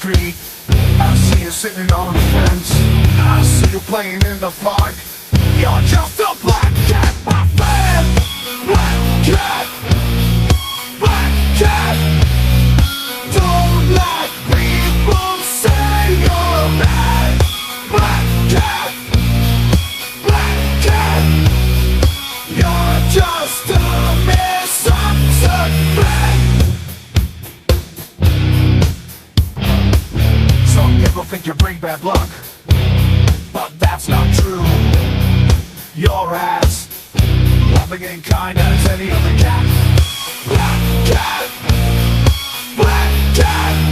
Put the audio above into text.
street. I see you sitting on the fence. I see you playing in the park. You're just a black cat, my friend. Black cat. Black cat. Don't let people say you're bad. Black cat. Black cat. You're just a misunderstood friend. Some people think you bring bad luck, but that's not true. You're as loving and kind as any other cat. Black cat. Black cat.